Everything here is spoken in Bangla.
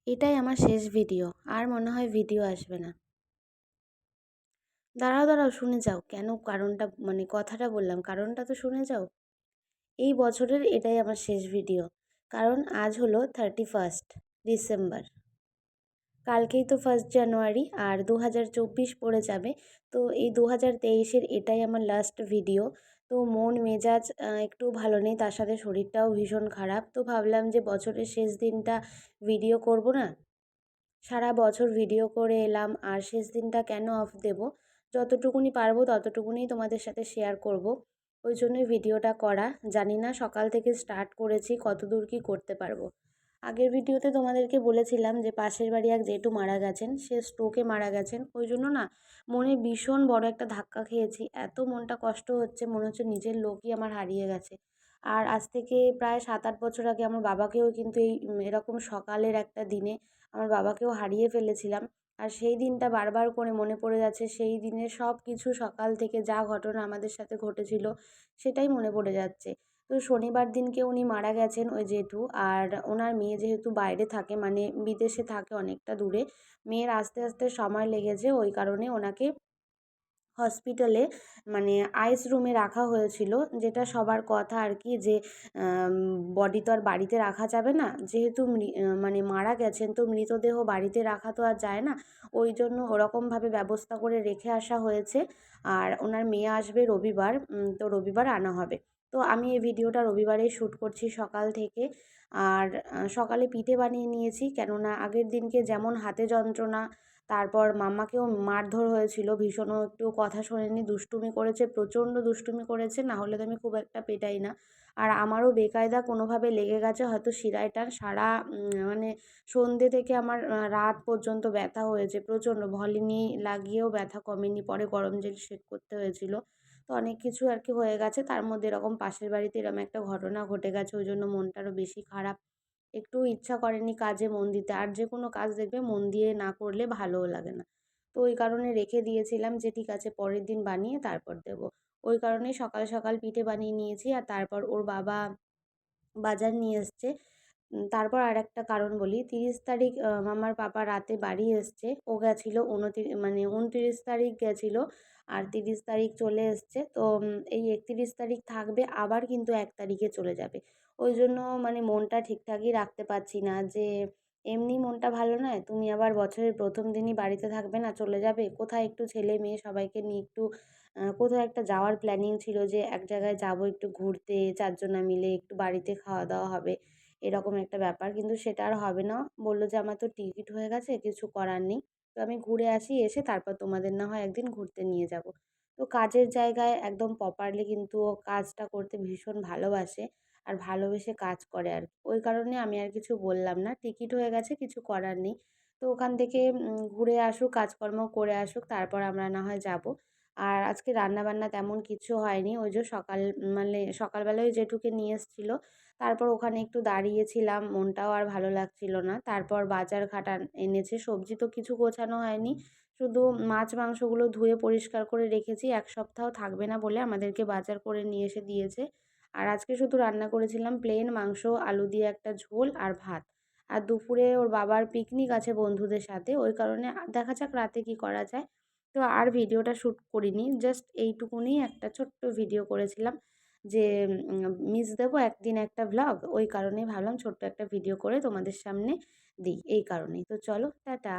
এটাই আমার শেষ ভিডিও, আর মনে হয় ভিডিও আসবে না। দাঁড়াও দাঁড়াও, শুনে যাও কেন কারণটা, মানে কথাটা বললাম, কারণটা তো শুনে যাও। এই বছরের এটাই আমার শেষ ভিডিও, কারণ আজ হলো 31 ডিসেম্বর, কালকেই তো 1 জানুয়ারি, আর 2024 পড়ে যাবে। তো এই 2023-এর এটাই আমার লাস্ট ভিডিও। তো মন মেজাজ একটু ভালো নেই, তার সাথে শরীরটাও ভীষণ খারাপ। তো ভাবলাম যে বছরের শেষ দিনটা ভিডিও করব না, সারা বছর ভিডিও করে এলাম, আর শেষ দিনটা কেন অফ দেব, যতটুকুনি পারবো ততটুকুনি তোমাদের সাথে শেয়ার করব। ওই জন্যই ভিডিওটা করা। জানি না সকাল থেকে স্টার্ট করেছি, কত দূর কী করতে পারবো। আগের ভিডিওতে তোমাদেরকে বলেছিলাম যে পাশের বাড়ি এক জেঠু মারা গেছেন, সে স্ট্রোকে মারা গেছেন। ওই জন্য না মনে ভীষণ বড় একটা ধাক্কা খেয়েছি, এত মনটা কষ্ট হচ্ছে, মনে হচ্ছে নিজের লোকই আমার হারিয়ে গেছে। আর আজ থেকে প্রায় 7-8 বছর আগে আমার বাবাকেও কিন্তু এই এরকম সকালের একটা দিনে আমার বাবাকেও হারিয়ে ফেলেছিলাম। আর সেই দিনটা বারবার করে মনে পড়ে যাচ্ছে, সেই দিনের সব কিছু সকাল থেকে যা ঘটনা আমাদের সাথে ঘটেছিল সেটাই মনে পড়ে যাচ্ছে। তো শনিবার দিনকে উনি মারা গেছেন ওই জেঠু, আর ওনার মেয়ে যেহেতু বাইরে থাকে, মানে বিদেশে থাকে অনেকটা দূরে, মেয়ের আসতে আসতে সময় লেগেছে, ওই কারণে ওনাকে হসপিটালে মানে আইস রুমে রাখা হয়েছিল। যেটা সবার কথা আর কি, যে বডি তো আর বাড়িতে রাখা যাবে না, যেহেতু মানে মারা গেছেন, তো মৃতদেহ বাড়িতে রাখা তো আর যায় না। ওই জন্য ওরকমভাবে ব্যবস্থা করে রেখে আসা হয়েছে। আর ওনার মেয়ে আসবে রবিবার, তো রবিবার আনা হবে। তো আমি এই ভিডিওটা রবিবারেই শ্যুট করছি সকাল থেকে। আর সকালে পিঠে বানিয়ে নিয়েছি, কেননা আগের দিনকে যেমন হাতে যন্ত্রণা, তারপর মাম্মাকেও মারধর হয়েছিল, ভীষণও একটু কথা শোনেনি, দুষ্টুমি করেছে, প্রচণ্ড দুষ্টুমি করেছে, না হলে তো আমি খুব একটা পেটাই না। আর আমারও বেকায়দা কোনোভাবে লেগে গেছে হয়তো শিরায় টান, সারা মানে সন্ধ্যে থেকে আমার রাত পর্যন্ত ব্যথা হয়েছে প্রচণ্ড, ভলিনি লাগিয়েও ব্যথা কমেনি, পরে গরম জল সেঁক করতে হয়েছিল। তো অনেক কিছু আর কি হয়ে গেছে, তার মধ্যে এরকম পাশের বাড়িতে এরকম একটা ঘটনা ঘটে গেছে, ওই জন্য মনটা আরও বেশি খারাপ। একটু ইচ্ছা করেনি কাজে মন দিতে, আর যে কোনো কাজ দেখবে মন দিয়ে না করলে ভালোও লাগে না। তো ওই কারণে রেখে দিয়েছিলাম যে ঠিক আছে পরের দিন বানিয়ে তারপর দেবো। ওই কারণেই সকাল সকাল পিঠে বানিয়ে নিয়েছি, আর তারপর ওর বাবা বাজার নিয়ে এসছে। তারপর আরেকটা কারণ বলি, 30 তারিখ আমার পাপা রাতে বাড়ি এসছে। ও গেছিলো মানে 29 তারিখ গেছিলো, আর 30 তারিখ চলে এসছে। তো এই 31 তারিখ থাকবে, আবার কিন্তু 1 তারিখে চলে যাবে। ওই জন্য মানে মনটা ঠিকঠাকই রাখতে পারছি না, যে এমনি মনটা ভালো নয়, তুমি আবার বছরের 1ম দিনই বাড়িতে থাকবে না, চলে যাবে। কোথায় একটু ছেলে মেয়ে সবাইকে নিয়ে একটু কোথাও একটা যাওয়ার প্ল্যানিং ছিল, যে এক জায়গায় যাবো একটু ঘুরতে, 4 জনা মিলে একটু বাড়িতে খাওয়া দাওয়া হবে, এরকম একটা ব্যাপার। কিন্তু সেটা আর হবে না। বলল যে আমার তো টিকিট হয়ে গেছে, কিছু করার নেই। তো আমি ঘুরে আসি, এসে তারপর তোমাদের না হয় একদিন ঘুরতে নিয়ে যাব। তো কাজের জায়গায় একদম প্রপারলি কিন্তু ও কাজটা করতে ভীষণ ভালোবাসে, আর ভালোবেসে কাজ করে আর কি। ওই কারণে আমি আর কিছু বললাম না। টিকিট হয়ে গেছে, কিছু করার নেই। তো ওখান থেকে ঘুরে আসুক, কাজকর্ম করে আসুক, তারপর আমরা না হয় যাব। আর আজকে রান্নাবান্না তেমন কিছু হয়নি। ওই যে মানে সকালবেলায় ওই জেঠুকে নিয়ে এসেছিল। তারপর ওখানে একটু দাঁড়িয়েছিলাম, মনটাও আর ভালো লাগছিল না। তারপর বাজার ঘাট এনেছে, সবজি তো কিছু গোছানো হয়নি। শুধু মাছ মাংসগুলো ধুয়ে পরিষ্কার করে রেখেছি, 1 সপ্তাহ থাকবে না বলে আমাদেরকে বাজার করে নিয়ে এসে দিয়েছে। আর আজকে শুধু রান্না করেছিলাম প্লেন মাংস, আলু দিয়ে একটা ঝোল আর ভাত। আর দুপুরে ওর বাবার পিকনিক আছে বন্ধুদের সাথে, ওই কারণে দেখা যাক রাতে কী করা যায়। তো আর ভিডিওটা শ্যুট করিনি, জাস্ট এইটুকুনি একটা ছোট্ট ভিডিও করেছিলাম, যে মিস দেবো একদিন একটা ভ্লগ, ওই কারণেই ভাবলাম ছোট্ট একটা ভিডিও করে তোমাদের সামনে দিই, এই কারণেই। তো চলো টাটা।